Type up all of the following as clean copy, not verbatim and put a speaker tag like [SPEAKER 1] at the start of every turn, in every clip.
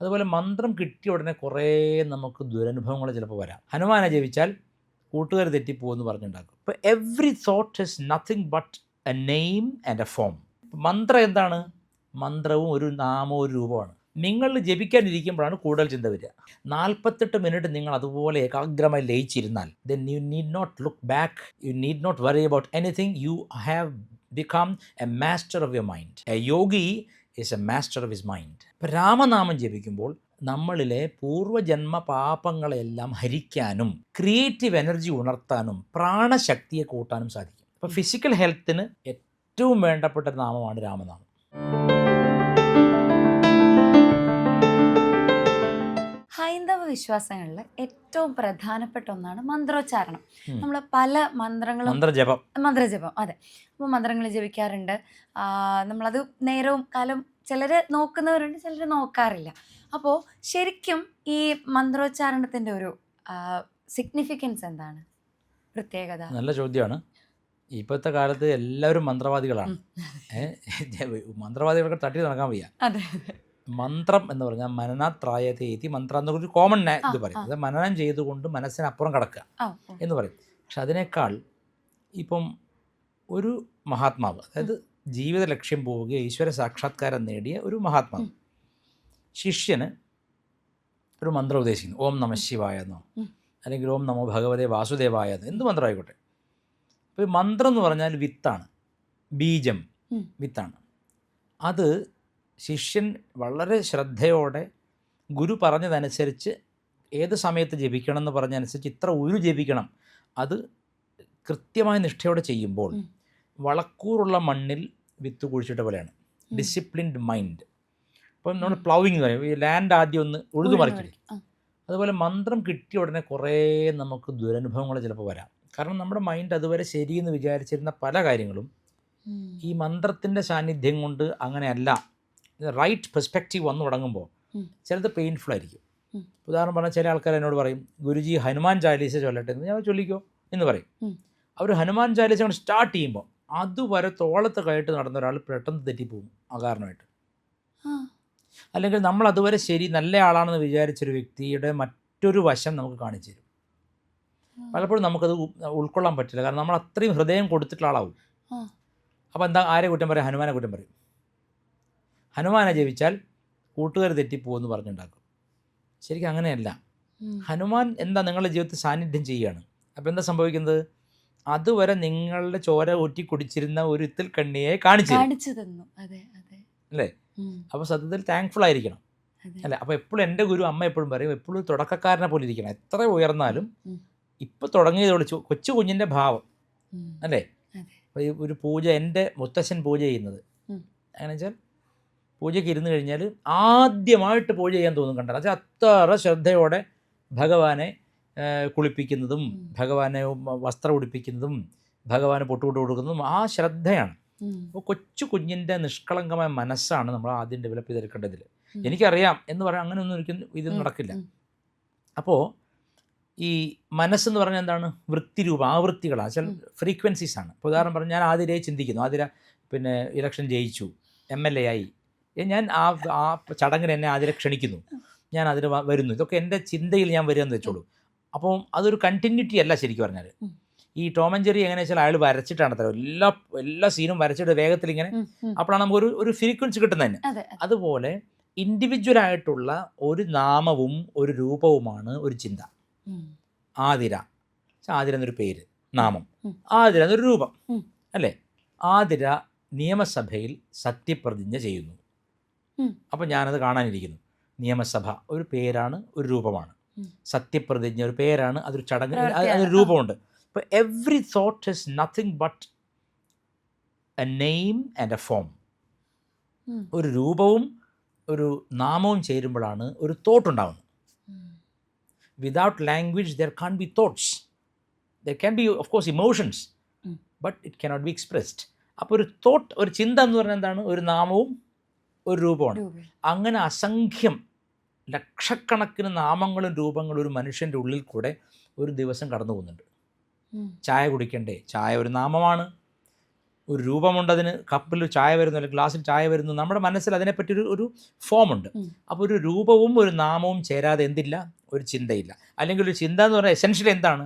[SPEAKER 1] അതുപോലെ മന്ത്രം കിട്ടിയ ഉടനെ കുറേ നമുക്ക് ദുരനുഭവങ്ങൾ ചിലപ്പോൾ വരാം. ഹനുമാനെ ജപിച്ചാൽ കൂട്ടുകാർ തെറ്റിപ്പോകുമെന്ന് പറഞ്ഞുണ്ടാക്കും. ഇപ്പോൾ every thought is nothing but a name and a form. മന്ത്രം എന്താണ്? മന്ത്രവും ഒരു നാമവും ഒരു രൂപമാണ്. നിങ്ങൾ ജപിക്കാനിരിക്കുമ്പോഴാണ് കൂടുതൽ ചിന്ത വരിക. 48 മിനിറ്റ് നിങ്ങൾ അതുപോലെ ഏകാഗ്രമായി ലയിച്ചിരുന്നാൽ then you need not look back, you need not worry about anything. You have become a master of your mind. A yogi is a master of his mind. ഇപ്പം രാമനാമം ജപിക്കുമ്പോൾ നമ്മളിലെ പൂർവ്വജന്മ പാപങ്ങളെല്ലാം ഹരിക്കാനും ക്രിയേറ്റീവ് എനർജി ഉണർത്താനും പ്രാണശക്തിയെ കൂട്ടാനും സാധിക്കും. അപ്പോൾ ഫിസിക്കൽ ഹെൽത്തിന് ഏറ്റവും വേണ്ടപ്പെട്ട നാമമാണ് രാമനാമം.
[SPEAKER 2] ഹൈന്ദവ വിശ്വാസങ്ങളിൽ ഏറ്റവും പ്രധാനപ്പെട്ട ഒന്നാണ് മന്ത്രോച്ചാരണം. നമ്മൾ പല മന്ത്രങ്ങളും മന്ത്രജപം അതെ. അപ്പോൾ മന്ത്രങ്ങൾ ജപിക്കാറുണ്ട്. നമ്മളത് നേരവും കാലം ചിലർ നോക്കുന്നവരുണ്ട്, ചിലർ നോക്കാറില്ല. അപ്പോൾ ശരിക്കും ഈ മന്ത്രോച്ചാരണത്തിൻ്റെ ഒരു സിഗ്നിഫിക്കൻസ് എന്താണ്, പ്രത്യേകത?
[SPEAKER 1] നല്ല ചോദ്യമാണ്. ഇപ്പോഴത്തെ കാലത്ത് എല്ലാവരും മന്ത്രവാദികളാണ്. മന്ത്രവാദികളൊക്കെ തട്ടി നടക്കാൻ വയ്യ.
[SPEAKER 2] അതെ.
[SPEAKER 1] മന്ത്രം എന്ന് പറഞ്ഞാൽ മനനാത്രായത്തെ എത്തി മന്ത്രം എന്നൊരു കോമൺ ഇത് പറയും. അത് മനനം ചെയ്തുകൊണ്ട് മനസ്സിനപ്പുറം കടക്കുക എന്ന് പറയും. പക്ഷെ അതിനേക്കാൾ ഇപ്പം ഒരു മഹാത്മാവ്, അതായത് ജീവിത ലക്ഷ്യം പോവുക ഈശ്വര സാക്ഷാത്കാരം നേടിയ ഒരു മഹാത്മാവ് ശിഷ്യന് ഒരു മന്ത്രം ഉപദേശിക്കുന്നു. ഓം നമഃ ശിവായ എന്നോ അല്ലെങ്കിൽ ഓം നമോ ഭഗവതേ വാസുദേവായ എന്നോ എന്ത് മന്ത്രമായിക്കോട്ടെ. അപ്പോൾ മന്ത്രം എന്ന് പറഞ്ഞാൽ വിത്താണ്, ബീജം, വിത്താണ്. അത് ശിഷ്യൻ വളരെ ശ്രദ്ധയോടെ ഗുരു പറഞ്ഞതനുസരിച്ച് ഏത് സമയത്ത് ജപിക്കണം എന്ന് പറഞ്ഞതനുസരിച്ച് ഇത്ര ഉരു ജപിക്കണം, അത് കൃത്യമായ നിഷ്ഠയോടെ ചെയ്യുമ്പോൾ വളക്കൂറുള്ള മണ്ണിൽ വിത്ത് കുഴിച്ചിട്ട പോലെയാണ്. Disciplined mind. ഇപ്പം നമ്മൾ പ്ലൗവിങ് എന്ന് പറയും, ഈ ലാൻഡ് ആദ്യം ഒന്ന് ഉഴുതുമറിക്കും. അതുപോലെ മന്ത്രം കിട്ടിയ ഉടനെ കുറേ നമുക്ക് ദുരനുഭവങ്ങൾ ചിലപ്പോൾ വരാം. കാരണം നമ്മുടെ മൈൻഡ് അതുവരെ ശരിയെന്ന് വിചാരിച്ചിരുന്ന പല കാര്യങ്ങളും ഈ മന്ത്രത്തിൻ്റെ സാന്നിധ്യം കൊണ്ട് അങ്ങനെയല്ല, റൈറ്റ് പെർസ്പെക്റ്റീവ് വന്നു തുടങ്ങുമ്പോൾ ചിലത് പെയിൻഫുൾ ആയിരിക്കും. ഉദാഹരണം പറഞ്ഞാൽ ചില ആൾക്കാർ എന്നോട് പറയും, ഗുരുജി ഹനുമാൻ ചാലീസ ചൊല്ലട്ടെ എന്ന്. ഞാൻ ചൊല്ലിക്കോ എന്ന് പറയും. അവർ ഹനുമാൻ ചാലീസ കൊണ്ട് സ്റ്റാർട്ട് ചെയ്യുമ്പോൾ അതുവരെ തോളത്ത് കയറ്റ് നടന്ന ഒരാൾ പെട്ടെന്ന് തെറ്റിപ്പോകും അകാരണമായിട്ട്. അല്ലെങ്കിൽ നമ്മൾ അതുവരെ ശരി നല്ല ആളാണെന്ന് വിചാരിച്ചൊരു വ്യക്തിയുടെ മറ്റൊരു വശം നമുക്ക് കാണിച്ചു തരും. പലപ്പോഴും നമുക്കത് ഉൾക്കൊള്ളാൻ പറ്റില്ല, കാരണം നമ്മൾ അത്രയും ഹൃദയം കൊടുത്തിട്ടുള്ള ആളാവും. അപ്പോൾ എന്താ, ആരെ കുറ്റം പറയും? ഹനുമാനെ കുറ്റം പറയും. ഹനുമാനെ ജപിച്ചാൽ കൂട്ടുകാർ തെറ്റിപ്പോകുമെന്ന് പറഞ്ഞുണ്ടാക്കും. ശരിക്കും അങ്ങനെയല്ല. ഹനുമാൻ എന്താ നിങ്ങളുടെ ജീവിതത്തിൽ സാന്നിധ്യം ചെയ്യുകയാണ്. അപ്പോൾ എന്താ സംഭവിക്കുന്നത്? അതുവരെ നിങ്ങളുടെ ചോര ഊറ്റി കുടിച്ചിരുന്ന ഒരു ഇത്തിൽ കണ്ണിയെ കാണിച്ചു തന്നു അല്ലേ? അപ്പോൾ സത്യത്തിൽ താങ്ക്ഫുൾ ആയിരിക്കണം അല്ലേ? അപ്പോൾ എപ്പോഴും എൻ്റെ ഗുരു അമ്മ എപ്പോഴും പറയും, എപ്പോഴും തുടക്കക്കാരനെ പോലെ ഇരിക്കണം. എത്ര ഉയർന്നാലും ഇപ്പോൾ തുടങ്ങിയതോട് കൊച്ചു കുഞ്ഞിൻ്റെ ഭാവം അല്ലേ? ഒരു പൂജ, എൻ്റെ മുത്തശ്ശൻ പൂജ ചെയ്യുന്നത് അങ്ങനെ വെച്ചാൽ പൂജയ്ക്ക് ഇരുന്ന് കഴിഞ്ഞാൽ ആദ്യമായിട്ട് പൂജ ചെയ്യാൻ തോന്നും കണ്ടാൽ. വെച്ചാൽ അത്ര ശ്രദ്ധയോടെ ഭഗവാനെ കുളിപ്പിക്കുന്നതും ഭഗവാനെ വസ്ത്രം ഉടുപ്പിക്കുന്നതും ഭഗവാന് പൊട്ടുപൊട്ട് കൊടുക്കുന്നതും ആ ശ്രദ്ധയാണ്. അപ്പോൾ കൊച്ചു കുഞ്ഞിൻ്റെ നിഷ്കളങ്കമായ മനസ്സാണ് നമ്മൾ ആദ്യം ഡെവലപ്പ് ചെയ്തെടുക്കേണ്ടതിൽ. എനിക്കറിയാം എന്ന് പറയാൻ അങ്ങനെയൊന്നും ഒരിക്കലും ഇത് നടക്കില്ല. അപ്പോൾ ഈ മനസ്സെന്ന് പറഞ്ഞാൽ എന്താണ്? വൃത്തിരൂപം, ആവൃത്തികളാണ്, ചില ഫ്രീക്വൻസീസാണ്. ഇപ്പോൾ ഉദാഹരണം പറഞ്ഞാൽ ഞാൻ ആതിരയെ ചിന്തിക്കുന്നു, ആതിര പിന്നെ ഇലക്ഷൻ ജയിച്ചു, MLA ആയി, ഞാൻ ആ ചടങ്ങിന് എന്നെ ആതിര ക്ഷണിക്കുന്നു, ഞാൻ അതിന് വരുന്നു, ഇതൊക്കെ എൻ്റെ ചിന്തയിൽ ഞാൻ വരികയെന്ന് വെച്ചോളൂ. അപ്പോൾ അതൊരു കണ്ടിന്യൂറ്റി അല്ല ശരിക്കും പറഞ്ഞാൽ. ഈ ടോം ആൻഡ് ജെറി എങ്ങനെ വെച്ചാൽ അയാൾ വരച്ചിട്ടാണ് തരാം, എല്ലാ സീനും വരച്ചിട്ട് വേഗത്തിൽ ഇങ്ങനെ, അപ്പോഴാണ് നമുക്ക് ഒരു ഫ്രീക്വൻസി കിട്ടുന്നതന്നെ. അതുപോലെ ഇൻഡിവിജ്വലായിട്ടുള്ള ഒരു നാമവും ഒരു രൂപവുമാണ് ഒരു ചിന്ത. ആതിര, ആതിര എന്നൊരു പേര്, നാമം. ആതിര എന്നൊരു രൂപം അല്ലേ? ആതിര നിയമസഭയിൽ സത്യപ്രതിജ്ഞ ചെയ്യുന്നു. അപ്പം ഞാനത് കാണാനിരിക്കുന്നു. നിയമസഭ ഒരു പേരാണ്, ഒരു രൂപമാണ്. സത്യപ്രതിജ്ഞ ഒരു പേരാണ്, അതൊരു ചടങ്ങ്, അതൊരു രൂപമുണ്ട്. അപ്പോൾ every thought is nothing but a name and a form. ഒരു രൂപവും ഒരു നാമവും ചേരുമ്പോഴാണ് ഒരു തോട്ട് ഉണ്ടാകുന്നത്. Without language there can be thoughts. There can be of course emotions, but it cannot be expressed. അപ്പോൾ ഒരു തോട്ട്, ഒരു ചിന്ത എന്ന് പറഞ്ഞാൽ എന്താണ്? ഒരു നാമവും ഒരു രൂപമാണ്. അങ്ങനെ അസംഖ്യം ലക്ഷക്കണക്കിന് നാമങ്ങളും രൂപങ്ങളും ഒരു മനുഷ്യൻ്റെ ഉള്ളിൽ കൂടെ ഒരു ദിവസം കടന്നു പോകുന്നുണ്ട്. ചായ കുടിക്കണ്ടേ, ചായ ഒരു നാമമാണ്. ഒരു രൂപമുണ്ട്, അതിന് കപ്പിൽ ചായ വരുന്നു അല്ലെങ്കിൽ ഗ്ലാസ്സിൽ ചായ വരുന്നു, നമ്മുടെ മനസ്സിൽ അതിനെപ്പറ്റി ഒരു ഫോമുണ്ട്. അപ്പോൾ ഒരു രൂപവും ഒരു നാമവും ചേരാതെ എന്തില്ല, ഒരു ചിന്തയില്ല. അല്ലെങ്കിൽ ഒരു ചിന്ത എന്ന് പറഞ്ഞാൽ എസെൻഷ്യലി എന്താണ്,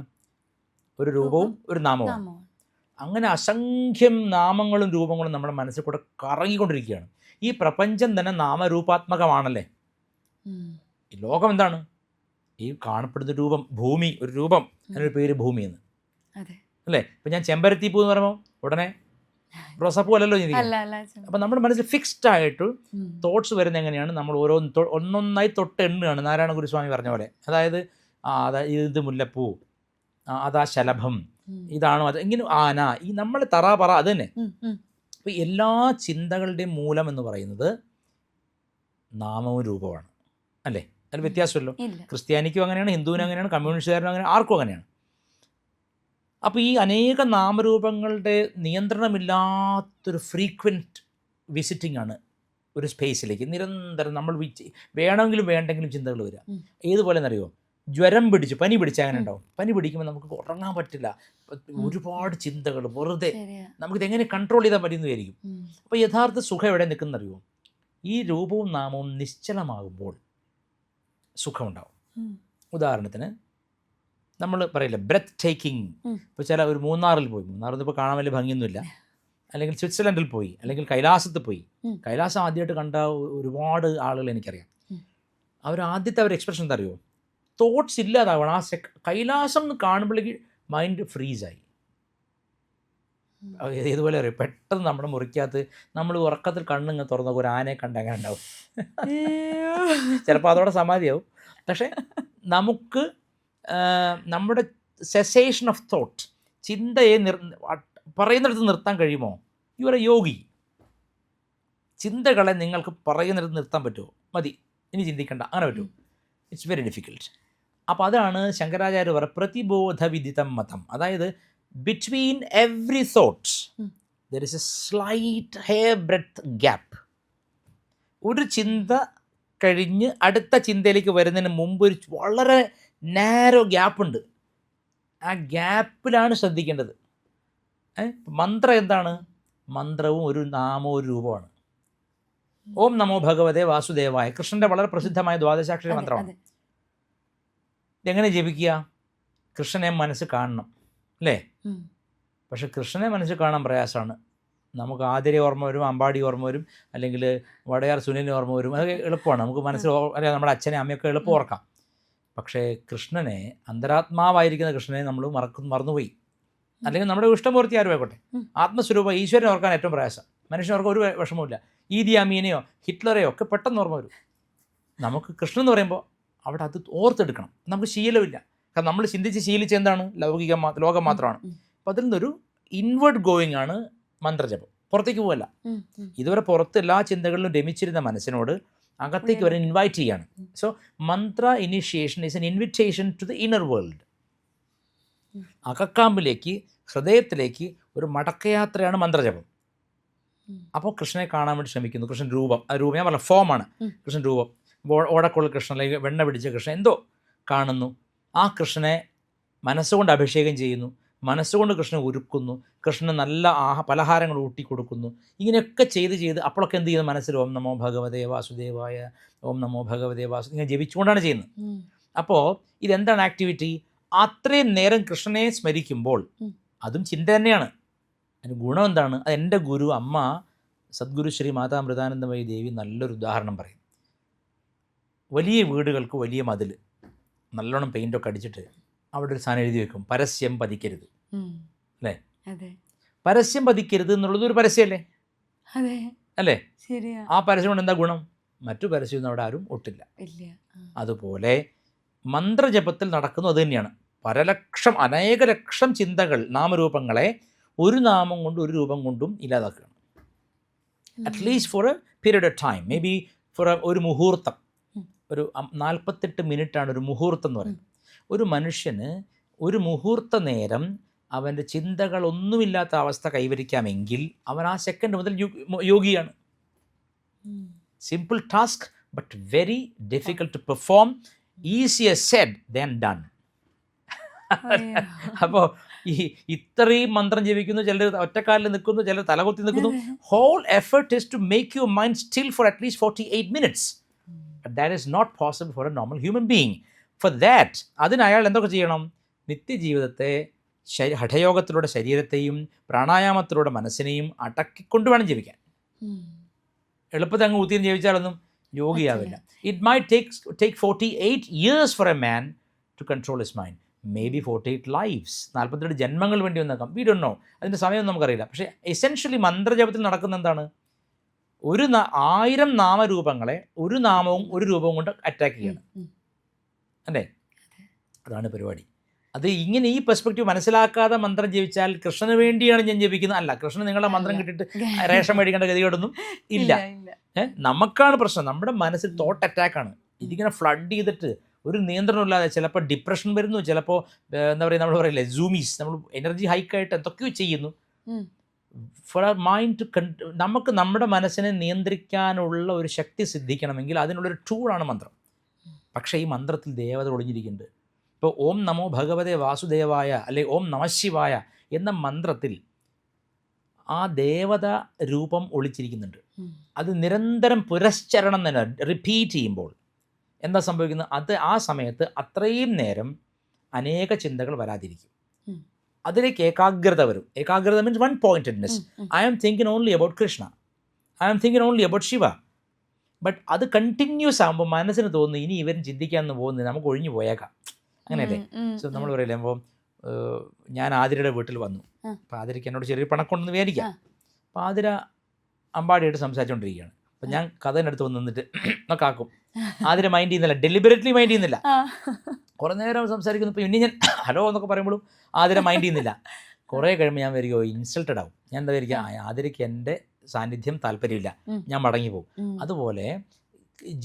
[SPEAKER 1] ഒരു രൂപവും ഒരു നാമവും. അങ്ങനെ അസംഖ്യം നാമങ്ങളും രൂപങ്ങളും നമ്മുടെ മനസ്സിൽ കൂടെ കറങ്ങിക്കൊണ്ടിരിക്കുകയാണ്. ഈ പ്രപഞ്ചം തന്നെ നാമരൂപാത്മകമാണല്ലേ. ഈ ലോകം എന്താണ്, ഈ കാണപ്പെടുന്ന രൂപം, ഭൂമി ഒരു രൂപം, അതിനൊരു പേര് ഭൂമി എന്ന് അല്ലേ. ഇപ്പം ഞാൻ ചെമ്പരത്തി പൂ എന്ന് പറയുമ്പോൾ ഉടനെ റോസാപ്പൂ അല്ലല്ലോ ചിന്തിക്കുന്നത്. അപ്പം നമ്മുടെ മനസ്സിൽ ഫിക്സ്ഡ് ആയിട്ട് തോട്ട്സ് വരുന്നത് എങ്ങനെയാണ്, നമ്മൾ ഒന്നൊന്നായി തൊട്ട് എണ്ണുകയാണ്. നാരായണ ഗുരുസ്വാമി പറഞ്ഞ പോലെ, അതായത് ഇത് മുല്ലപ്പൂ, അതാ ശലഭം, ഇതാണോ അത്, ഇങ്ങനെ ആന, ഈ നമ്മൾ പറ അത് തന്നെ. അപ്പോൾ എല്ലാ ചിന്തകളുടെയും മൂലം എന്ന് പറയുന്നത് നാമവും രൂപമാണ് അല്ലേ. അതിൽ വ്യത്യാസമല്ലോ. ക്രിസ്ത്യാനിക്കും അങ്ങനെയാണ്, ഹിന്ദുവിനും അങ്ങനെയാണ്, കമ്മ്യൂണിസ്റ്റുകാരനും അങ്ങനെ, ആർക്കും അങ്ങനെയാണ്. അപ്പോൾ ഈ അനേക നാമരൂപങ്ങളുടെ നിയന്ത്രണമില്ലാത്തൊരു ഫ്രീക്വൻറ്റ് വിസിറ്റിംഗ് ആണ് ഒരു സ്പേസിലേക്ക്. നിരന്തരം നമ്മൾ വേണമെങ്കിലും വേണ്ടെങ്കിലും ചിന്തകൾ വരിക. ഏതുപോലെ എന്നറിയോ, ജ്വരം പിടിച്ച് പനി പിടിച്ചാൽ അങ്ങനെ ഉണ്ടാവും. പനി പിടിക്കുമ്പോൾ നമുക്ക് ഉറങ്ങാൻ പറ്റില്ല, ഒരുപാട് ചിന്തകൾ വെറുതെ, നമുക്കിതെങ്ങനെ കൺട്രോൾ ചെയ്താൽ പറ്റുമെന്ന് വിചാരിക്കും. അപ്പോൾ യഥാർത്ഥ സുഖം എവിടെ നിൽക്കുന്നറിയോ, ഈ രൂപവും നാമവും നിശ്ചലമാകുമ്പോൾ സുഖമുണ്ടാവും. ഉദാഹരണത്തിന് നമ്മൾ പറയില്ല ബ്രെത്ത് ടേക്കിംഗ്. ഇപ്പോൾ ചില ഒരു മൂന്നാറിൽ ഇപ്പോൾ കാണാൻ വലിയ ഭംഗിയൊന്നുമില്ല, അല്ലെങ്കിൽ സ്വിറ്റ്സർലൻഡിൽ പോയി, അല്ലെങ്കിൽ കൈലാസത്ത് പോയി. കൈലാസം ആദ്യമായിട്ട് കണ്ട ഒരുപാട് ആളുകൾ എനിക്കറിയാം. ആദ്യത്തെ അവർ എക്സ്പ്രഷൻ എന്താ അറിയോ, തോട്ട്സ് ഇല്ലാതാവണം. കൈലാസം കാണുമ്പോഴേക്ക് മൈൻഡ് ഫ്രീസായി. ഇതുപോലെ അറിയാം, പെട്ടെന്ന് നമ്മുടെ മുറിക്കകത്ത് നമ്മൾ ഉറക്കത്തിൽ കണ്ണിങ്ങനെ തുറന്ന ഒരു ആനയെ കണ്ട് അങ്ങനെ ഉണ്ടാവും. ചിലപ്പോൾ അതോടെ സമാധിയാവും. പക്ഷേ നമുക്ക് നമ്മുടെ സെസേഷൻ ഓഫ് തോട്ട്, ചിന്തയെ പറയുന്നിടത്ത് നിർത്താൻ കഴിയുമോ? യു ആർ എ യോഗി. ചിന്തകളെ നിങ്ങൾക്ക് പറയുന്നിടത്ത് നിർത്താൻ പറ്റുമോ? മതി, ഇനി ചിന്തിക്കണ്ട, അങ്ങനെ പറ്റുമോ? It's very difficult. അപ്പോൾ അതാണ് ശങ്കരാചാര്യ പറയുക പ്രതിബോധവിദിതം മതം. അതായത് between every thought there is a slight hair breadth gap. ഒരു ചിന്ത കഴിഞ്ഞ് അടുത്ത ചിന്തയിലേക്ക് വരുന്നതിന് മുമ്പ് ഒരു വളരെ നാരോ ഗ്യാപ്പുണ്ട്. ആ ഗ്യാപ്പിലാണ് ശ്രദ്ധിക്കേണ്ടത്. മന്ത്രം എന്താണ്? മന്ത്രവും ഒരു നാമവും ഒരു രൂപമാണ്. ഓം നമോ ഭഗവതേ വാസുദേവായ, കൃഷ്ണൻ്റെ വളരെ പ്രസിദ്ധമായ ദ്വാദശാക്ഷരി മന്ത്രമാണ്. ഇതെങ്ങനെ ജപിക്കുക? കൃഷ്ണനെ മനസ്സ് കാണണം അല്ലേ. പക്ഷെ കൃഷ്ണനെ മനസ്സ് കാണാൻ പ്രയാസമാണ്. നമുക്ക് ആതിരെ ഓർമ്മ വരും, അമ്പാടി ഓർമ്മ വരും, അല്ലെങ്കിൽ വടയാർ സുനിലിന് ഓർമ്മ വരും. അതൊക്കെ എളുപ്പമാണ്, നമുക്ക് മനസ്സിൽ അറിയാം, നമ്മുടെ അച്ഛനെ അമ്മയൊക്കെ എളുപ്പം ഓർക്കാം. പക്ഷേ കൃഷ്ണനെ, അന്തരാത്മാവായിരിക്കുന്ന കൃഷ്ണനെ നമ്മൾ മറന്നുപോയി. അല്ലെങ്കിൽ നമ്മുടെ ഇഷ്ടമൂർത്തി ആരും ആയിക്കോട്ടെ, ആത്മസ്വരൂപം ഈശ്വരനെ ഓർക്കാൻ ഏറ്റവും പ്രയാസം. മനുഷ്യർക്ക് ഒരു വിഷമമില്ല. ഈദി അമീനെയോ ഹിറ്റ്ലറെയോ ഒക്കെ പെട്ടെന്ന് ഓർമ്മ വരും. നമുക്ക് കൃഷ്ണൻ എന്ന് പറയുമ്പോൾ അവിടെ അത് ഓർത്തെടുക്കണം. നമുക്ക് ശീലമില്ല. കാരണം നമ്മൾ ചിന്തിച്ച് ശീലിച്ച് എന്താണ്, ലോകം മാത്രമാണ്. അപ്പോൾ അതിൽ നിന്നൊരു ഇൻവേർഡ് ഗോയിങ് ആണ് മന്ത്രജപം. പുറത്തേക്ക് പോകല്ല. ഇതുവരെ പുറത്ത് എല്ലാ ചിന്തകളിലും രമിച്ചിരുന്ന മനസ്സിനോട് അകത്തേക്ക് വരെ ഇൻവൈറ്റ് ചെയ്യാണ്. So mantra initiation is an invitation to the inner world. അകക്കാമ്പിലേക്ക്, ഹൃദയത്തിലേക്ക് ഒരു മടക്കയാത്രയാണ് മന്ത്രജപം. അപ്പോൾ കൃഷ്ണനെ കാണാൻ വേണ്ടി ശ്രമിക്കുന്നു. കൃഷ്ണൻ രൂപം, ആ രൂപം ഞാൻ പറഞ്ഞ ഫോമാണ്. കൃഷ്ണൻ രൂപം, ഓടക്കുള്ള കൃഷ്ണൻ അല്ലെങ്കിൽ വെണ്ണ പിടിച്ച കൃഷ്ണൻ എന്തോ കാണുന്നു. ആ കൃഷ്ണനെ മനസ്സുകൊണ്ട് അഭിഷേകം ചെയ്യുന്നു, മനസ്സുകൊണ്ട് കൃഷ്ണനെ ഒരുക്കുന്നു, കൃഷ്ണന് നല്ല പലഹാരങ്ങൾ ഊട്ടിക്കൊടുക്കുന്നു. ഇങ്ങനെയൊക്കെ ചെയ്ത് അപ്പോഴൊക്കെ എന്ത് ചെയ്യുന്നു, മനസ്സിൽ ഓം നമോ ഭഗവതേ വാസുദേവായ, ഓം നമോ ഭഗവതേ ഇങ്ങനെ ജപിച്ചുകൊണ്ടാണ് ചെയ്യുന്നത്. അപ്പോൾ ഇതെന്താണ് ആക്ടിവിറ്റി? അത്രയും നേരം കൃഷ്ണനെ സ്മരിക്കുമ്പോൾ അതും ചിന്ത തന്നെയാണ്. അതിന് ഗുണം എന്താണ്? അത് എൻ്റെ ഗുരു അമ്മ സദ്ഗുരു ശ്രീ മാതാ അമൃതാനന്ദമയി ദേവി നല്ലൊരു ഉദാഹരണം പറയും. വലിയ വീടുകൾക്ക് വലിയ മതിൽ നല്ലോണം പെയിൻ്റൊക്കെ അടിച്ചിട്ട് അവിടെ ഒരു സാധനം എഴുതി വെക്കും, പരസ്യം പതിക്കരുത് അല്ലേ. പരസ്യം പതിക്കരുത് എന്നുള്ളത് ഒരു പരസ്യമല്ലേ അല്ലേ. ആ പരസ്യം കൊണ്ട് എന്താ ഗുണം? മറ്റു പരസ്യമൊന്നും അവിടെ ആരും ഒട്ടില്ല. അതുപോലെ മന്ത്രജപത്തിൽ നടക്കുന്നത് അത് തന്നെയാണ്. അനേക ലക്ഷം ചിന്തകൾ, നാമരൂപങ്ങളെ ഒരു നാമം കൊണ്ടും ഒരു രൂപം കൊണ്ടും ഇല്ലാതാക്കുകയാണ്. At least for a period of time, maybe for ഒരു മുഹൂർത്തം. ഒരു 48 മിനിറ്റാണ് ഒരു മുഹൂർത്തം എന്ന് പറയുന്നത്. ഒരു മനുഷ്യന് ഒരു മുഹൂർത്ത നേരം അവൻ്റെ ചിന്തകളൊന്നുമില്ലാത്ത അവസ്ഥ കൈവരിക്കാമെങ്കിൽ അവൻ ആ സെക്കൻഡ് മുതൽ യോഗിയാണ്. Simple task but very difficult to perform. Easier said than done. അപ്പോൾ ഈ ഇത്രയും മന്ത്രം ജപിക്കുന്നു, ചിലർ ഒറ്റക്കാലിൽ നിൽക്കുന്നു, ചിലർ തലകുത്തി നിൽക്കുന്നു. Whole effort is to make your mind still for at least 48 minutes. But that is not possible for a normal human being. For that, അതിന് അയാൾ എന്തൊക്കെ ചെയ്യണം? നിത്യജീവിതത്തെ ഹഠയോഗത്തിലൂടെ ശരീരത്തെയും പ്രാണായാമത്തിലൂടെ മനസ്സിനെയും അടക്കിക്കൊണ്ട് വേണം ജപിക്കാൻ. എളുപ്പത്തിൽ അങ്ങ് ഊത്തിയും ജപിച്ചാലൊന്നും യോഗിയാവില്ല. It may take 48 years for a man to control his mind. Maybe 48 lives, 42 ജന്മങ്ങൾ വേണ്ടി വന്നേക്കാം. വി ഡോണ്ട് നോ, അതിൻ്റെ സമയം നമുക്കറിയില്ല. പക്ഷേ എസെൻഷ്യലി മന്ത്രജപത്തിൽ നടക്കുന്ന എന്താണ്? 1000 നാമരൂപങ്ങളെ ഒരു നാമവും ഒരു രൂപവും കൊണ്ട് അറ്റാക്ക് ചെയ്യണം അല്ലേ? അതാണ് പരിപാടി. അത് ഇങ്ങനെ ഈ പെർസ്പെക്റ്റീവ് മനസ്സിലാക്കാതെ മന്ത്രം ജപിച്ചാൽ കൃഷ്ണന് വേണ്ടിയാണ് ഞാൻ ജപിക്കുന്നത്, അല്ല, കൃഷ്ണൻ നിങ്ങളുടെ മന്ത്രം കിട്ടിയിട്ട് റേഷൻ മേടിക്കേണ്ട ഗതികേടൊന്നും ഇല്ല. നമുക്കാണ് പ്രശ്നം, നമ്മുടെ മനസ്സിൽ തോട്ട് അറ്റാക്കാണ്. ഇതിങ്ങനെ ഫ്ലഡ് ചെയ്തിട്ട് ഒരു നിയന്ത്രണമില്ലാതെ ചിലപ്പോൾ ഡിപ്രഷൻ വരുന്നു, ചിലപ്പോൾ എന്താ പറയുക, നമ്മൾ പറയില്ലേ സൂമീസ്, നമ്മൾ എനർജി ഹൈക്കായിട്ട് എന്തൊക്കെയോ ചെയ്യുന്നു. ഫോർ അവർ മൈൻഡ് ടു നമുക്ക് നമ്മുടെ മനസ്സിനെ നിയന്ത്രിക്കാനുള്ള ഒരു ശക്തി സിദ്ധിക്കണമെങ്കിൽ അതിനുള്ളൊരു ടൂളാണ് മന്ത്രം. പക്ഷേ ഈ മന്ത്രത്തിൽ ദേവത ഒളിഞ്ഞിരിക്കുന്നുണ്ട്. ഇപ്പോൾ ഓം നമോ ഭഗവതേ വാസുദേവായ അല്ലെ ഓം നമഃശിവായ എന്ന മന്ത്രത്തിൽ ആ ദേവത രൂപം ഒളിച്ചിരിക്കുന്നുണ്ട്. അത് നിരന്തരം പുരസ്ചരണം തന്നെ റിപ്പീറ്റ് ചെയ്യുമ്പോൾ എന്താ സംഭവിക്കുന്നത്? അത് ആ സമയത്ത് അത്രയും നേരം അനേക ചിന്തകൾ വരാതിരിക്കും, അതിലേക്ക് ഏകാഗ്രത വരും. ഏകാഗ്രത means one pointedness. I am thinking only about Krishna, I am thinking only about Shiva. But അത് കണ്ടിന്യൂസ് ആകുമ്പോൾ മനസ്സിന് തോന്നുന്നു ഇനി ഇവരും ചിന്തിക്കാമെന്ന് പോകുന്നത്, നമുക്ക് ഒഴിഞ്ഞു പോയേക്കാം, അങ്ങനെയല്ലേ? സോ നമ്മൾ പറയില്ലേ, അപ്പോൾ ഞാൻ ആതിരയുടെ വീട്ടിൽ വന്നു, അപ്പോൾ ആതിരയ്ക്ക് എന്നോട് ചെറിയൊരു പണക്കൊണ്ടെന്ന് വിചാരിക്കാം. അപ്പോൾ ആതിര അമ്പാടിയായിട്ട് സംസാരിച്ചുകൊണ്ടിരിക്കുകയാണ്. അപ്പം ഞാൻ കഥേനടുത്ത് വന്ന് നിന്നിട്ട് നോക്കാക്കും. ആതിര മൈൻഡ് ചെയ്യുന്നില്ല, ഡെലിബറേറ്റ്ലി മൈൻഡ് ചെയ്യുന്നില്ല. കുറേ നേരം സംസാരിക്കുന്നു. ഇപ്പോൾ ഇനി ഞാൻ ഹലോ എന്നൊക്കെ പറയുമ്പോഴും ആതിര മൈൻഡ് ചെയ്യുന്നില്ല. കുറേ കഴിയുമ്പോൾ ഞാൻ വരികയോ ഇൻസൾട്ടഡ് ആവും. ഞാൻ എന്താ വരിക, ആതിരയ്ക്ക് എൻ്റെ സാന്നിധ്യം താല്പര്യമില്ല, ഞാൻ മടങ്ങി പോകും. അതുപോലെ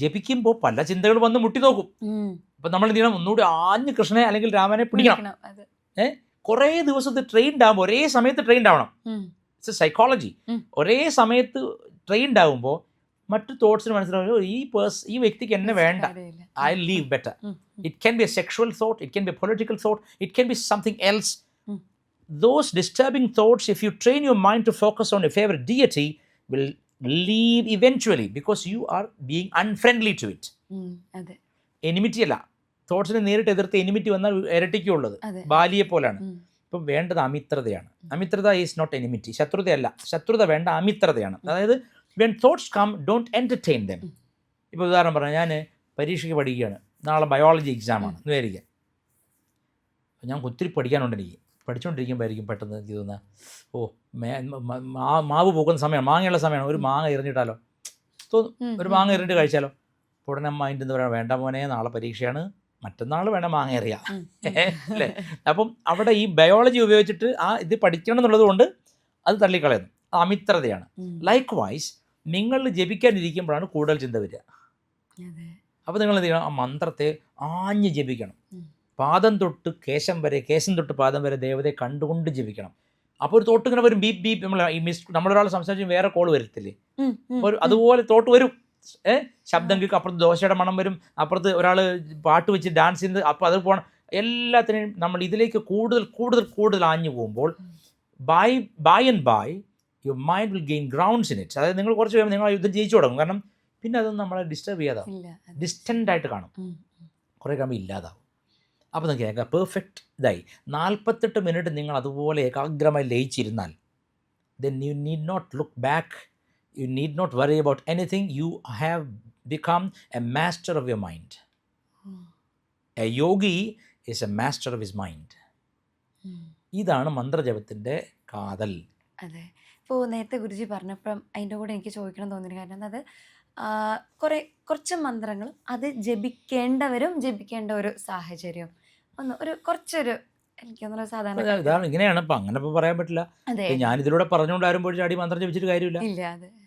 [SPEAKER 1] ജപിക്കുമ്പോൾ പല ചിന്തകൾ വന്ന് മുട്ടി നോക്കും. അപ്പം നമ്മൾ എന്ത് ചെയ്യണം? ഒന്നുകൂടി ആഞ്ഞ് കൃഷ്ണനെ അല്ലെങ്കിൽ രാമനെ പിടിക്കണം. കുറേ ദിവസത്തെ ട്രെയിൻഡ് ആകുമ്പോൾ ഒരേ സമയത്ത് ട്രെയിൻഡ് ആവണം. It's A psychology. ഒരേ സമയത്ത് ട്രെയിൻഡ് ആകുമ്പോൾ മറ്റു തോട്ട്സിന് മനസ്സിലാവുമ്പോൾ ഈ വ്യക്തിക്ക് എന്നെ വേണ്ട, I leave better. It can be A sexual thought, it can be A political thought, it can be something else. Those disturbing thoughts, if you train your mind to focus on your favorite deity, will leave eventually because you are being unfriendly to it. Enmity അല്ല, തോട്ട്സിനെ നേരിട്ട് എതിർത്ത് enmity വന്നാൽ ഇരട്ടിക്കുള്ളത് ബാലിയെ പോലെയാണ്. ഇപ്പം വേണ്ടത് അമിത്രതയാണ്. അമിത്രത is not enmity, ശത്രുതയല്ല. ശത്രുത വേണ്ട, അമിത്രതയാണ്. അതായത് when thoughts come, don't entertain them. ഇപ്പോൾ ഉദാഹരണം പറഞ്ഞാൽ, ഞാൻ പരീക്ഷയ്ക്ക് പഠിക്കുകയാണ്, നാളെ ബയോളജി എക്സാമാണ് എന്ന് വിചാരിക്കുക. ഞാൻ ഒത്തിരി പഠിക്കാനുണ്ട്. എനിക്ക് പഠിച്ചുകൊണ്ടിരിക്കുമ്പോഴായിരിക്കും പെട്ടെന്ന് എനിക്ക് തോന്നുക, മാവ് പോകുന്ന സമയമാണ്, മാങ്ങയുള്ള സമയമാണ്, ഒരു മാങ്ങ എറിഞ്ഞിട്ടാലോ തോന്നും, ഒരു മാങ്ങ എറിഞ്ഞിട്ട് കഴിച്ചാലോ. അപ്പോൾ ഉടനെ മൈൻഡ് എന്താ പറയുക, വേണ്ട മോനെ നാളെ പരീക്ഷയാണ്, മറ്റന്നാൾ വേണ്ട മാങ്ങ എറിയാം അല്ലേ. അപ്പം അവിടെ ഈ ബയോളജി ഉപയോഗിച്ചിട്ട് ഇത് പഠിക്കണം എന്നുള്ളത് കൊണ്ട് അത് തള്ളിക്കളയുന്നു. അമിത്രതയാണ്. ലൈക്ക് വൈസ് നിങ്ങൾ ജപിക്കാനിരിക്കുമ്പോഴാണ് കൂടുതൽ ചിന്ത വരിക. അപ്പോൾ നിങ്ങൾ എന്ത് ചെയ്യണം? ആ മന്ത്രത്തെ ആഞ്ഞ് ജപിക്കണം. പാദം തൊട്ട് കേശം വരെ, കേശം തൊട്ട് പാദം വരെ ദേവതയെ കണ്ടുകൊണ്ട് ജപിക്കണം. അപ്പോൾ ഒരു തോട്ട് ഇങ്ങനെ വരും, ബീപ് ബീപ്. നമ്മളൊരാൾ സംസാരിച്ച് വേറെ കോൾ വരത്തില്ലേ, അപ്പോൾ അതുപോലെ തോട്ട് വരും. ശബ്ദം കേൾക്കും, അപ്പുറത്ത് ദോശയുടെ മണം വരും, അപ്പുറത്ത് ഒരാൾ പാട്ട് വെച്ച് ഡാൻസ് ചെയ്യുന്നത്, അപ്പോൾ അത് പോകണം. എല്ലാത്തിനെയും നമ്മൾ ഇതിലേക്ക് കൂടുതൽ കൂടുതൽ കൂടുതൽ ആഞ്ഞു പോകുമ്പോൾ by and by your mind will gain grounds in it. അതായത് നിങ്ങൾ കുറച്ച് കഴിയുമ്പോൾ നിങ്ങൾ യുദ്ധം ജയിച്ചു തുടങ്ങും. കാരണം പിന്നെ അതൊന്നും നമ്മളെ ഡിസ്റ്റർബ് ചെയ്യാതാവും, ഡിസ്റ്റൻ്റ് ആയിട്ട് കാണും, കുറേ കഴിയുമ്പോൾ ഇല്ലാതാവും. അപ്പോൾ നിങ്ങൾക്ക് കേൾക്കാം പെർഫെക്റ്റ് ഇതായി. 48 മിനിറ്റ് നിങ്ങൾ അതുപോലെ ഏകാഗ്രമായി ലയിച്ചിരുന്നാൽ, then you need not look back, you need not worry about anything, you have become a master of your mind. A yogi is a master of his mind. ഇതാണ് മന്ത്രജപത്തിൻ്റെ കാതൽ.
[SPEAKER 2] അതെ. ഇപ്പോൾ നേരത്തെ ഗുരുജി പറഞ്ഞപ്പം അതിൻ്റെ കൂടെ എനിക്ക് ചോദിക്കണം തോന്നിയ കാരണം, അത് കുറച്ച് മന്ത്രങ്ങളും അത് ജപിക്കേണ്ടവരും ജപിക്കേണ്ട ഒരു സാഹചര്യം കുറച്ചൊരു എനിക്ക് തോന്നുന്നു സാധാരണ
[SPEAKER 1] ഇതാണ്. ഇങ്ങനെയാണ് ഇപ്പം, അങ്ങനെ ഇപ്പോൾ പറയാൻ പറ്റില്ല. ഞാനിതിലൂടെ പറഞ്ഞുകൊണ്ട് ആരുമ്പോൾ ചാടി മന്ത്രം ജപിച്ചിട്ട് കാര്യമില്ല.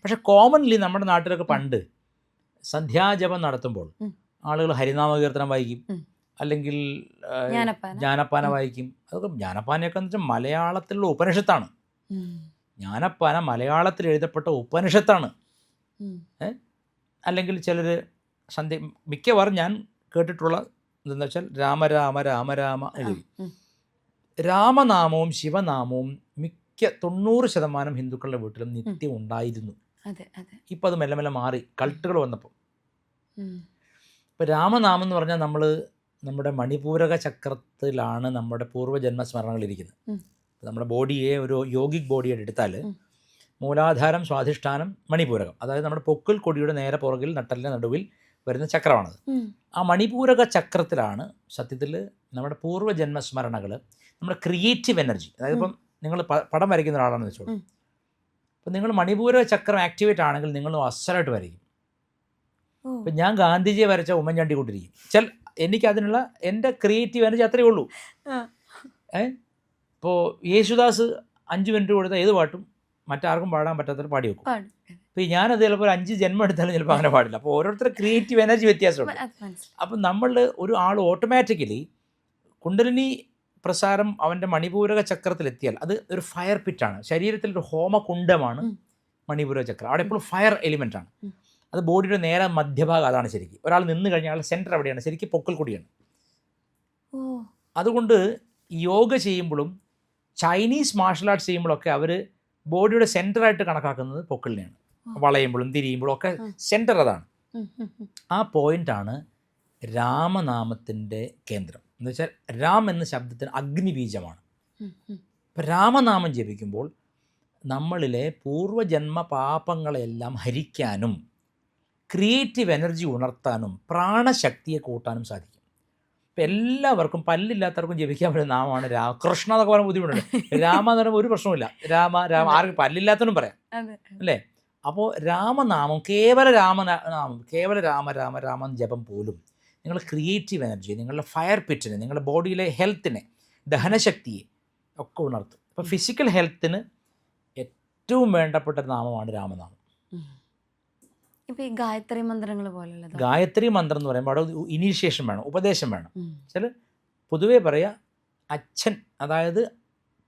[SPEAKER 1] പക്ഷെ കോമൺലി നമ്മുടെ നാട്ടിലൊക്കെ പണ്ട് സന്ധ്യാജപം നടത്തുമ്പോൾ ആളുകൾ ഹരിനാമകീർത്തനം വായിക്കും, അല്ലെങ്കിൽ ജ്ഞാനപ്പാന വായിക്കും. അതൊക്കെ ജ്ഞാനപ്പാനയൊക്കെ എന്ന് വെച്ചാൽ മലയാളത്തിലുള്ള ഉപനിഷത്താണ്. ജ്ഞാനപ്പാന മലയാളത്തിൽ എഴുതപ്പെട്ട ഉപനിഷത്താണ്. അല്ലെങ്കിൽ ചിലർ മിക്കവാറും ഞാൻ കേട്ടിട്ടുള്ള എന്താണെന്ന് വെച്ചാൽ രാമ രാമ രാമ രാമ എഴുതി. രാമനാമവും ശിവനാമവും മിക്ക 90% ഹിന്ദുക്കളുടെ വീട്ടിലും നിത്യം ഉണ്ടായിരുന്നു. ഇപ്പം അത് മെല്ലെ മെല്ലെ മാറി കൾട്ടുകൾ വന്നപ്പോൾ. ഇപ്പോൾ രാമനാമം എന്ന് പറഞ്ഞാൽ നമ്മുടെ മണിപൂരക ചക്രത്തിലാണ് നമ്മുടെ പൂർവ്വജന്മ സ്മരണകളിരിക്കുന്നത്. നമ്മുടെ ബോഡിയെ ഒരു യോഗിക് ബോഡിയായിട്ട് എടുത്താൽ മൂലാധാരം, സ്വാധിഷ്ഠാനം, മണിപൂരകം, അതായത് നമ്മുടെ പൊക്കിൾ കൊടിയുടെ നേരെ പുറകിൽ നട്ടലിൻ്റെ നടുവിൽ വരുന്ന ചക്രമാണത്. ആ മണിപൂരക ചക്രത്തിലാണ് സത്യത്തിൽ നമ്മുടെ പൂർവ്വജന്മ സ്മരണകൾ, നമ്മുടെ ക്രിയേറ്റീവ് എനർജി. അതായത് ഇപ്പം നിങ്ങൾ പടം വരയ്ക്കുന്ന ഒരാളാണെന്ന് വെച്ചോളൂ. അപ്പം നിങ്ങൾ മണിപൂരക ചക്രം ആക്ടിവേറ്റ് ആണെങ്കിൽ നിങ്ങൾ അസലായിട്ട് വരയ്ക്കും. ഇപ്പം ഞാൻ ഗാന്ധിജിയെ വരച്ച ഉമ്മൻചാണ്ടി കൊണ്ടിരിക്കും. എനിക്ക് അതിനുള്ള എൻ്റെ ക്രിയേറ്റീവ് എനർജി അത്രയേ ഉള്ളൂ. ഇപ്പോൾ യേശുദാസ് 5 മിനിറ്റ് കൊടുത്ത ഏത് പാട്ടും മറ്റാർക്കും പാടാൻ പറ്റാത്ത പാടി വെക്കും. ഇപ്പോൾ ഞാനത് ചിലപ്പോൾ ഒരു 5 ജന്മം എടുത്താലും ചിലപ്പോൾ അങ്ങനെ പാടില്ല. അപ്പോൾ ഓരോരുത്തരുടെ ക്രിയേറ്റീവ് എനർജി വ്യത്യാസമുണ്ട്. അപ്പം നമ്മൾ ഒരു ആൾ ഓട്ടോമാറ്റിക്കലി കുണ്ടലിനി പ്രസാരം അവൻ്റെ മണിപൂരക ചക്രത്തിലെത്തിയാൽ അത് ഒരു ഫയർ പിറ്റാണ്. ശരീരത്തിലൊരു ഹോമകുണ്ഡമാണ് മണിപൂരക ചക്രം. അവിടെ എപ്പോഴും ഫയർ എലിമെൻ്റ് ആണ്. അത് ബോഡിയുടെ നേരെ മധ്യഭാഗം അതാണ് ശരിക്കും. ഒരാൾ നിന്ന് കഴിഞ്ഞാൽ അയാളുടെ സെൻറ്റർ എവിടെയാണ്? ശരിക്കും പൊക്കിൾ കൊടിയാണ്. അതുകൊണ്ട് യോഗ ചെയ്യുമ്പോഴും ചൈനീസ് മാർഷൽ ആർട്സ് ചെയ്യുമ്പോഴൊക്കെ അവർ ബോഡിയുടെ സെൻറ്ററായിട്ട് കണക്കാക്കുന്നത് പൊക്കിളിനെയാണ്. വളയുമ്പോഴും തിരിയുമ്പോഴും ഒക്കെ സെൻറ്റർ അതാണ്. ആ പോയിൻ്റാണ് രാമനാമത്തിൻ്റെ കേന്ദ്രം. എന്ന് വെച്ചാൽ രാം എന്ന ശബ്ദത്തിന് അഗ്നിബീജമാണ്. ഇപ്പം രാമനാമം ജപിക്കുമ്പോൾ നമ്മളിലെ പൂർവ്വജന്മ പാപങ്ങളെല്ലാം ഹരിക്കാനും ക്രിയേറ്റീവ് എനർജി ഉണർത്താനും പ്രാണശക്തിയെ കൂട്ടാനും സാധിക്കും. ഇപ്പം എല്ലാവർക്കും പല്ലില്ലാത്തവർക്കും ജപിക്കാൻ പറ്റുന്ന നാമമാണ് കൃഷ്ണ എന്നൊക്കെ പറയാൻ ബുദ്ധിമുട്ടുണ്ട്. രാമ എന്ന് പറയുമ്പോൾ ഒരു പ്രശ്നമില്ല. രാമ ആർക്കും പല്ലില്ലാത്തവനും പറയാം അല്ലേ? അപ്പോൾ രാമനാമം, കേവല രാമനാമം, കേവല രാമ രാമ രാമ ജപം പോലും നിങ്ങളുടെ ക്രിയേറ്റീവ് എനർജി, നിങ്ങളുടെ ഫയർ പിറ്റിനെ, നിങ്ങളുടെ ബോഡിയിലെ ഹെൽത്തിനെ, ദഹനശക്തിയെ ഒക്കെ ഉണർത്തും. ഇപ്പോൾ ഫിസിക്കൽ ഹെൽത്തിന് ഏറ്റവും വേണ്ടപ്പെട്ട നാമമാണ് രാമനാമം.
[SPEAKER 2] ഇപ്പോൾ ഈ ഗായത്രി മന്ത്രങ്ങൾ പോലുള്ളത്,
[SPEAKER 1] ഗായത്രി മന്ത്രം എന്ന് പറയുമ്പോൾ അവിടെ ഇനീഷ്യേഷൻ വേണം, ഉപദേശം വേണം. ചില പൊതുവേ പറയുക അച്ഛൻ, അതായത്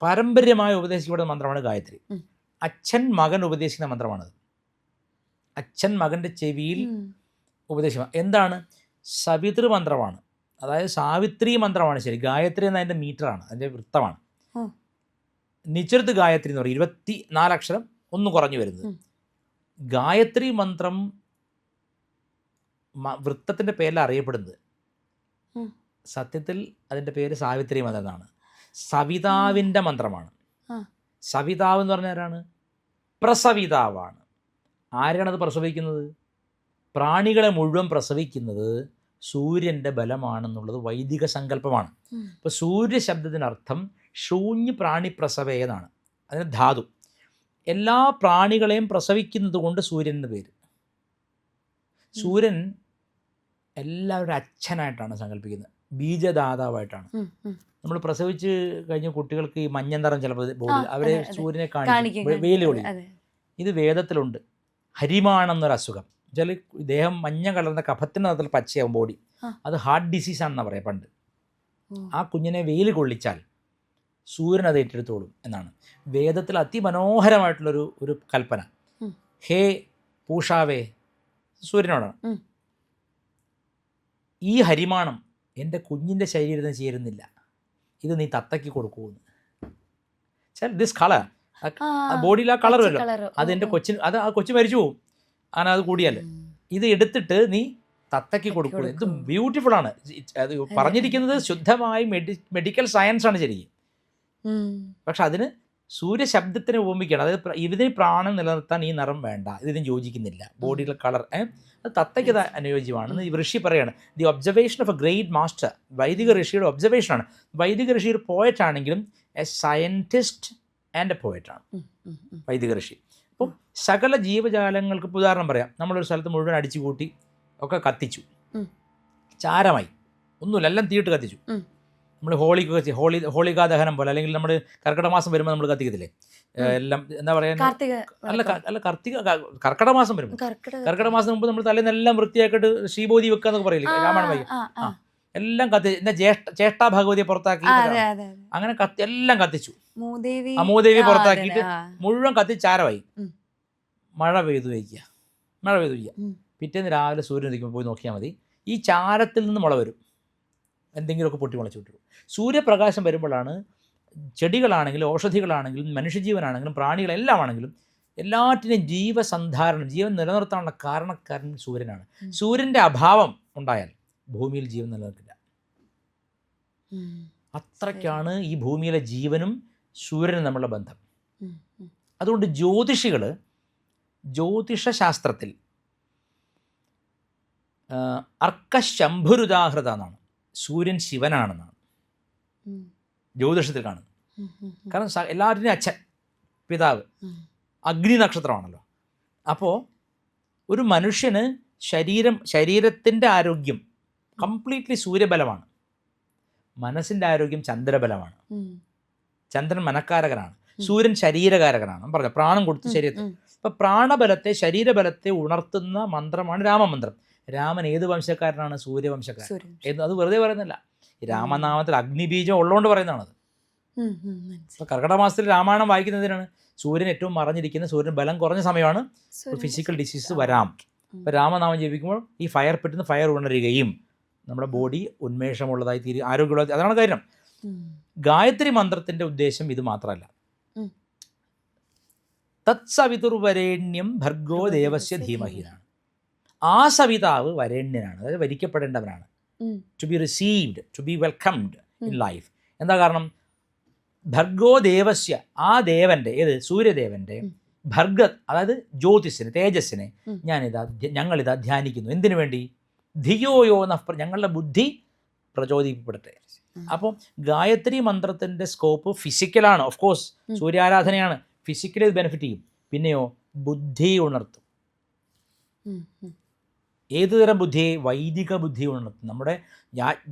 [SPEAKER 1] പാരമ്പര്യമായി ഉപദേശിക്കപ്പെടുന്ന മന്ത്രമാണ് ഗായത്രി. അച്ഛൻ മകൻ ഉപദേശിക്കുന്ന മന്ത്രമാണത്. അച്ഛൻ മകൻ്റെ ചെവിയിൽ ഉപദേശം എന്താണ്? സവിതൃ മന്ത്രമാണ്. അതായത് സാവിത്രി മന്ത്രമാണ്. ശരി, ഗായത്രി എന്നതിൻ്റെ മീറ്ററാണ്, അതിൻ്റെ വൃത്തമാണ്. നിചൃത് ഗായത്രി എന്ന് പറയും, 24 അക്ഷരം ഒന്ന് കുറഞ്ഞു വരുന്നത്. ഗായത്രി മന്ത്രം വൃത്തത്തിൻ്റെ പേരിൽ അറിയപ്പെടുന്നത്. സത്യത്തിൽ അതിൻ്റെ പേര് സാവിത്രി മന്ത്രം എന്നാണ്. സവിതാവിൻ്റെ മന്ത്രമാണ്. സവിതാവ് എന്ന് പറഞ്ഞാൽ ആരാണ്? പ്രസവിതാവാണ്. ആരാണത് പ്രസവിക്കുന്നത്? പ്രാണികളെ മുഴുവൻ പ്രസവിക്കുന്നത് സൂര്യൻ്റെ ബലമാണെന്നുള്ളത് വൈദിക സങ്കല്പമാണ്. ഇപ്പോൾ സൂര്യ ശബ്ദത്തിനർത്ഥം ശൂന്യ പ്രാണി പ്രസവേ എന്നാണ്. അതിന് ധാതു. എല്ലാ പ്രാണികളെയും പ്രസവിക്കുന്നത് കൊണ്ട് സൂര്യൻ എന്ന് പേര്. സൂര്യൻ എല്ലാവരുടെ അച്ഛനായിട്ടാണ് സങ്കല്പിക്കുന്നത്, ബീജദാതാവായിട്ടാണ്. നമ്മൾ പ്രസവിച്ച് കഴിഞ്ഞ കുട്ടികൾക്ക് ഈ മഞ്ഞ നിറം ചിലപ്പോൾ ബോഡി അവരെ സൂര്യനെ കാണിക്കും, വെയിൽ കൊള്ളി. ഇത് വേദത്തിലുണ്ട്. ഹരിമാണെന്നൊരു അസുഖം വെച്ചാൽ ദേഹം മഞ്ഞ കലർന്ന കഫത്തിൻ്റെ നിറത്തിൽ പച്ചയാവും ബോഡി. അത് ഹാർട്ട് ഡിസീസാണെന്നാണ് പറയാം പണ്ട്. ആ കുഞ്ഞിനെ വെയിൽ കൊള്ളിച്ചാൽ സൂര്യൻ അത് ഏറ്റെടുത്തോളും എന്നാണ് വേദത്തിൽ അതിമനോഹരമായിട്ടുള്ളൊരു കൽപ്പന. ഹേ പൂഷാവേ, സൂര്യനോടാണ്. ഈ ഹരിമാണം എൻ്റെ കുഞ്ഞിൻ്റെ ശരീരത്തിന് ചേരുന്നില്ല, ഇത് നീ തത്തയ്ക്ക് കൊടുക്കുമെന്ന്. ദിസ് കളർ ബോഡിയിൽ ആ കളർ വരും, അത് എൻ്റെ കൊച്ചിന്, അത് ആ കൊച്ചു മരിച്ചു പോകും അങ്ങനെ അത് കൂടിയാൽ. ഇത് എടുത്തിട്ട് നീ തത്തയ്ക്ക് കൊടുക്കുക. ഇത് ബ്യൂട്ടിഫുൾ ആണ്. അത് പറഞ്ഞിരിക്കുന്നത് ശുദ്ധമായി മെഡിക്കൽ സയൻസ് ആണ് ശരിക്കും. പക്ഷെ അതിന് സൂര്യശബ്ദത്തിനെ ഉപമിക്കണം. അതായത് ഇതിന് പ്രാണം നിലനിർത്താൻ ഈ നിറം വേണ്ട, ഇതിന് യോജിക്കുന്നില്ല, ബോഡിയിലെ കളർ അത് തത്തയ്ക്ക് അനുയോജ്യമാണെന്ന് ഈ ഋഷി പറയാണ്. The observation of A great master. വൈദിക ഋഷിയുടെ ഒബ്സർവേഷനാണ്. വൈദിക ഋഷി ഒരു പോയറ്റ് ആണെങ്കിലും എ സയൻറ്റിസ്റ്റ് ആൻഡ് എ പോയറ്റാണ് വൈദിക ഋഷി. അപ്പം സകല ജീവജാലങ്ങൾക്ക് ഉദാഹരണം പറയാം. നമ്മളൊരു സ്ഥലത്ത് മുഴുവൻ അടിച്ചു കൂട്ടി ഒക്കെ കത്തിച്ചു, ചാരമായി, ഒന്നുമില്ല, എല്ലാം തീയിട്ട് കത്തിച്ചു. നമ്മൾ ഹോളികാ ദഹനം പോലെ, അല്ലെങ്കിൽ നമ്മൾ കർക്കിടക മാസം വരുമ്പോൾ നമ്മൾ കത്തിക്കത്തില്ലേ എല്ലാം, എന്താ പറയുക, അല്ല കർക്കിടക മാസം വരുമ്പോൾ, കർക്കിടക മാസം മുമ്പ് നമ്മൾ തലേന്നെല്ലാം വൃത്തിയാക്കിയിട്ട് ശ്രീബോധി വെക്കുക എന്നൊക്കെ പറയില്ലേ രാമായണം വായിക്കും. എല്ലാം കത്തി, എന്നാ ചേഷ്ടാ ഭഗവതിയെ പുറത്താക്കി, അങ്ങനെ എല്ലാം കത്തിച്ചു. മൂദേവി പുറത്താക്കിയിട്ട് മുഴുവൻ കത്തിച്ചാരമായി. മഴ പെയ്തു വയ്ക്കുക. പിറ്റേന്ന് രാവിലെ സൂര്യൻ ഉദിക്കുമ്പോൾ പോയി നോക്കിയാൽ മതി, ഈ ചാരത്തിൽ നിന്ന് മുള വരും, എന്തെങ്കിലുമൊക്കെ പൊട്ടി മുളച്ചു വിട്ടു. സൂര്യപ്രകാശം വരുമ്പോഴാണ് ചെടികളാണെങ്കിലും ഔഷധികളാണെങ്കിലും മനുഷ്യജീവനാണെങ്കിലും പ്രാണികളെല്ലാം ആണെങ്കിലും എല്ലാറ്റിനെയും ജീവസന്ധാരണം, ജീവൻ നിലനിർത്താനുള്ള കാരണക്കാരൻ സൂര്യനാണ്. സൂര്യൻ്റെ അഭാവം ഉണ്ടായാൽ ഭൂമിയിൽ ജീവൻ നിലനിൽക്കില്ല. അത്രയ്ക്കാണ് ഈ ഭൂമിയിലെ ജീവനും സൂര്യനും തമ്മിലുള്ള ബന്ധം. അതുകൊണ്ട് ജ്യോതിഷികൾ ജ്യോതിഷശാസ്ത്രത്തിൽ അർക്കശംഭുരുദാഹൃത എന്നാണ്, സൂര്യൻ ശിവനാണെന്നാണ് ജ്യോതിഷത്തിൽ കാണുന്നത്. കാരണം എല്ലാവരുടെയും അച്ഛൻ, പിതാവ് അഗ്നി നക്ഷത്രമാണല്ലോ. അപ്പോൾ ഒരു മനുഷ്യന് ശരീരത്തിൻ്റെ ആരോഗ്യം കംപ്ലീറ്റ്ലി സൂര്യബലമാണ്, മനസ്സിൻ്റെ ആരോഗ്യം ചന്ദ്രബലമാണ്. ചന്ദ്രൻ മനക്കാരകനാണ്, സൂര്യൻ ശരീരകാരകനാണ്. പറഞ്ഞു പ്രാണം കൊടുത്ത് ശരീരത്തിൽ. അപ്പം പ്രാണബലത്തെ, ശരീരബലത്തെ ഉണർത്തുന്ന മന്ത്രമാണ് രാമമന്ത്രം. രാമൻ ഏത് വംശക്കാരനാണ്? സൂര്യവംശക്കാരൻ. അത് വെറുതെ പറയുന്നില്ല, രാമനാമത്തിൽ അഗ്നിബീജം ഉള്ളതുകൊണ്ട് പറയുന്നതാണത്. അപ്പോൾ കർക്കിടക മാസത്തിൽ രാമായണം വായിക്കുന്നതിനാണ്. സൂര്യൻ ഏറ്റവും മറഞ്ഞിരിക്കുന്ന, സൂര്യൻ ബലം കുറഞ്ഞ സമയമാണ്, ഫിസിക്കൽ ഡിസീസ് വരാം. അപ്പോൾ രാമനാമം ജപിക്കുമ്പോൾ ഈ ഫയർ പെട്ടെന്ന് ഫയർ ഉണരുകയും നമ്മുടെ ബോഡി ഉന്മേഷമുള്ളതായി തീരും, ആരോഗ്യമുള്ള. അതാണ് കാര്യം. ഗായത്രി മന്ത്രത്തിൻ്റെ ഉദ്ദേശം ഇത് മാത്രമല്ല. തത്സവിതുർവരേണ്യം ഭർഗോ ദേവസ്യ ധീമഹിനാണ്. ആ സവിതാവ് വരേണ്യനാണ്, അതായത് വരിക്കപ്പെടേണ്ടവനാണ്. To be received, to be welcomed in life. എന്താ കാരണം? ഭർഗോ ദേവസ്യ, ആ ദേവൻ്റെ, ഏത്? സൂര്യദേവൻ്റെ ഭർഗ, അതായത് ജ്യോതിസിനെ, തേജസ്സിനെ ഞങ്ങളിതാ ധ്യാനിക്കുന്നു. എന്തിനു വേണ്ടി? ധിയോയോ നഃ, ഞങ്ങളുടെ ബുദ്ധി പ്രചോദിപ്പിക്കപ്പെടട്ടെ. അപ്പോൾ ഗായത്രി മന്ത്രത്തിൻ്റെ സ്കോപ്പ് ഫിസിക്കലാണ്. ഓഫ് കോഴ്സ് സൂര്യാരാധനയാണ്, ഫിസിക്കലി ബെനിഫിറ്റ് ചെയ്യും. പിന്നെയോ ബുദ്ധി ഉണർത്തും. ഏതുതരം ബുദ്ധിയെ? വൈദിക ബുദ്ധി ഉണർത്തും. നമ്മുടെ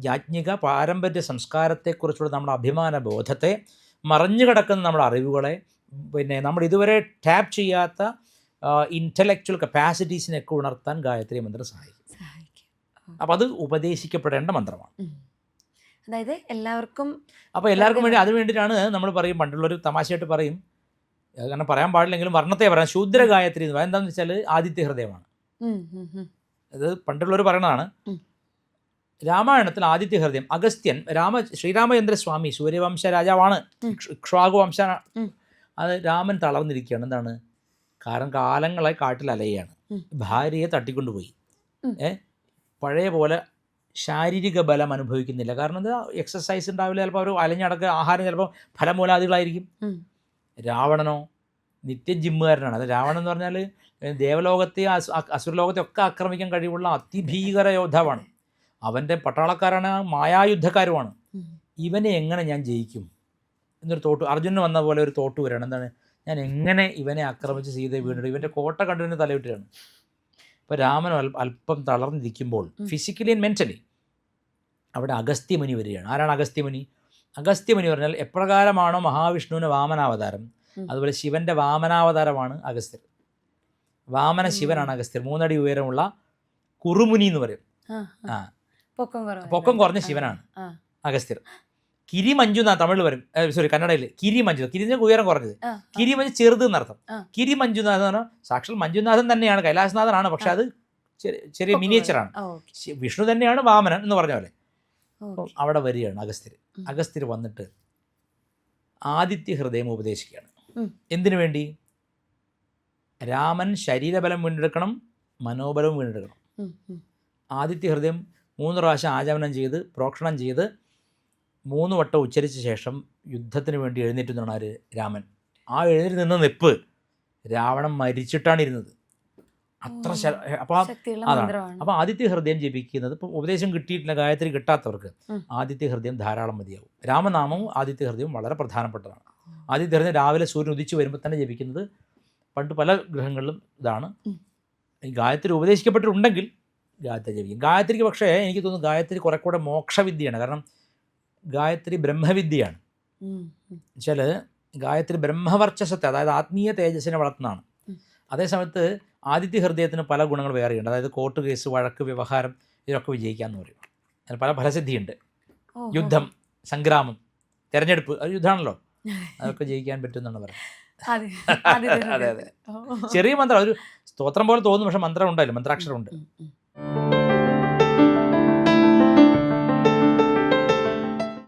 [SPEAKER 1] യാജ്ഞിക പാരമ്പര്യ സംസ്കാരത്തെക്കുറിച്ചുള്ള നമ്മുടെ അഭിമാന ബോധത്തെ, മറഞ്ഞു കിടക്കുന്ന നമ്മുടെ അറിവുകളെ, പിന്നെ നമ്മൾ ഇതുവരെ ടാപ്പ് ചെയ്യാത്ത ഇൻ്റലക്ച്വൽ കപ്പാസിറ്റീസിനെയൊക്കെ ഉണർത്താൻ ഗായത്രി മന്ത്രം സഹായിക്കും. അപ്പോൾ അത് ഉപദേശിക്കപ്പെടേണ്ട മന്ത്രമാണ്.
[SPEAKER 2] അതായത് എല്ലാവർക്കും, അപ്പോൾ
[SPEAKER 1] എല്ലാവർക്കും വേണ്ടി, അതിന് വേണ്ടിയിട്ടാണ് നമ്മൾ പറയും, പണ്ടുള്ളൊരു തമാശയായിട്ട് പറയും, കാരണം പറയാൻ പാടില്ലെങ്കിലും വർണ്ണത്തെ പറയാം, ശൂദ്ര ഗായത്രി എന്ന് പറയാം. എന്താണെന്ന് വെച്ചാൽ ആദിത്യ ഹൃദയമാണ്. അത് പണ്ടുള്ളവർ പറയുന്നതാണ്. രാമായണത്തിൽ ആദിത്യ ഹൃദയം അഗസ്ത്യൻ, ശ്രീരാമചന്ദ്രസ്വാമി സൂര്യവംശ രാജാവാണ്, ഇക്ഷ്വാകു വംശ. അത് രാമൻ തളർന്നിരിക്കുകയാണ്. എന്താണ് കാരണം? കാലങ്ങളെ കാട്ടിൽ അലയുകയാണ്, ഭാര്യയെ തട്ടിക്കൊണ്ടുപോയി. പഴയ പോലെ ശാരീരിക ബലം അനുഭവിക്കുന്നില്ല. കാരണം ഇത് എക്സസൈസ് ഉണ്ടാവില്ല, ചിലപ്പോൾ അവർ അലഞ്ഞടക്കുക, ആഹാരം ചിലപ്പോൾ ഫലമൂലാദികളായിരിക്കും. രാവണനോ നിത്യ ജിമ്മുകാരനാണ്. അത് രാവണൻ എന്ന് പറഞ്ഞാൽ ദേവലോകത്തെ അസുരലോകത്തെ ഒക്കെ ആക്രമിക്കാൻ കഴിവുള്ള അതിഭീകര യോദ്ധാവാണ്. അവൻ്റെ പട്ടാളക്കാരാണ്, മായായുദ്ധക്കാരുമാണ്. ഇവനെ എങ്ങനെ ഞാൻ ജയിക്കും എന്നൊരു തോട്ട് അർജുനന് വന്ന പോലെ ഒരു തോട്ട് വരികയാണ്. എന്താണ്? ഞാൻ എങ്ങനെ ഇവനെ ആക്രമിച്ച് സീതയെ വീണിട്ട് ഇവൻ്റെ കോട്ട കണ്ടുവിനെ തലവിട്ടാണ്. ഇപ്പോൾ രാമൻ അല്പം തളർന്നിരിക്കുമ്പോൾ ഫിസിക്കലി ആൻഡ് മെൻ്റലി അവിടെ അഗസ്ത്യമുനി വരികയാണ്. ആരാണ് അഗസ്ത്യമുനി? അഗസ്ത്യമുനി പറഞ്ഞാൽ എപ്രകാരമാണോ മഹാവിഷ്ണുവിന് വാമനാവതാരം, അതുപോലെ ശിവൻ്റെ വാമനാവതാരമാണ് അഗസ്ത്യർ. വാമന ശിവനാണ് അഗസ്ത്യർ. 3 അടി ഉയരമുള്ള കുറുമുനി എന്ന് പറയും. പൊക്കം കുറഞ്ഞ ശിവനാണ് അഗസ്ത്യർ. കിരിമഞ്ജു എന്നാണ് തമിഴിൽ വരും, സോറി കന്നഡയിൽ കിരിമഞ്ജു. കിരിന് ഉയരം കുറഞ്ഞത്, കിരിമഞ്ജു ചെറുത് എന്നർത്ഥം. കിരിമഞ്ജുനാഥ് എന്ന് പറഞ്ഞാൽ സാക്ഷാൽ മഞ്ജുനാഥൻ തന്നെയാണ്, കൈലാസനാഥനാണ്. പക്ഷെ അത് ചെറിയ മിനിയേച്ചറാണ്. വിഷ്ണു തന്നെയാണ് വാമനൻ എന്ന് പറഞ്ഞ പോലെ. അവിടെ വരികയാണ് അഗസ്ത്യർ. അഗസ്ത്യർ വന്നിട്ട് ആദിത്യ ഹൃദയം ഉപദേശിക്കുകയാണ്. എന്തിനു വേണ്ടി? രാമൻ ശരീരബലം വീണ്ടെടുക്കണം, മനോബലവും വീണ്ടെടുക്കണം. ആദിത്യ ഹൃദയം 3 പ്രാവശ്യം ആചമനം ചെയ്ത് പ്രോക്ഷണം ചെയ്ത് 3 വട്ടം ഉച്ചരിച്ച ശേഷം യുദ്ധത്തിന് വേണ്ടി എഴുന്നേറ്റ് നിന്നാണ് ആര്? രാമൻ. ആ എഴുന്നേറ്റ് നിന്ന് നിപ്പ് രാവണൻ മരിച്ചിട്ടാണ് ഇരുന്നത്. അത്ര അപ്പോൾ അതാണ്. അപ്പോൾ ആദിത്യ ഹൃദയം ജപിക്കുന്നത്, ഇപ്പോൾ ഉപദേശം കിട്ടിയിട്ടില്ല, ഗായത്രി കിട്ടാത്തവർക്ക് ആദിത്യ ഹൃദയം ധാരാളം മതിയാവും. രാമനാമവും ആദിത്യ ഹൃദയവും വളരെ പ്രധാനപ്പെട്ടതാണ്. ആദിത്യ ഹൃദയം രാവിലെ സൂര്യൻ ഉദിച്ചു വരുമ്പോൾ തന്നെ ജപിക്കുന്നത് പണ്ട് പല ഗ്രഹങ്ങളിലും ഇതാണ്. ഈ ഗായത്രി ഉപദേശിക്കപ്പെട്ടിട്ടുണ്ടെങ്കിൽ ഗായത്രി ജപിക്കും. ഗായത്രിക്ക് പക്ഷേ എനിക്ക് തോന്നുന്നു ഗായത്രി കുറെ കൂടെ മോക്ഷവിദ്യയാണ്. കാരണം ഗായത്രി ബ്രഹ്മവിദ്യയാണ്. വെച്ചാൽ ഗായത്രി ബ്രഹ്മവർച്ചസത്തെ, അതായത് ആത്മീയ തേജസ്സിനെ വളർത്തുന്നതാണ്. അതേസമയത്ത് ആദിത്യ ഹൃദയത്തിന് പല ഗുണങ്ങൾ വേറെയുണ്ട്. അതായത് കോർട്ട് കേസ്, വഴക്ക്, വ്യവഹാരം, ഇതിനൊക്കെ വിജയിക്കാമെന്ന് പറയും. അതിന് പല ഫലസിദ്ധിയുണ്ട്. യുദ്ധം, സംഗ്രാമം, തെരഞ്ഞെടുപ്പ്, അത് യുദ്ധമാണല്ലോ, അതൊക്കെ ജയിക്കാൻ പറ്റുമെന്നാണ് പറയുന്നത്. അതെ അതെ. ചെറിയ മന്ത്രം, ഒരു സ്തോത്രം പോലെ തോന്നും, പക്ഷെ മന്ത്രം ഉണ്ടല്ലോ, മന്ത്രാക്ഷരം ഉണ്ട്.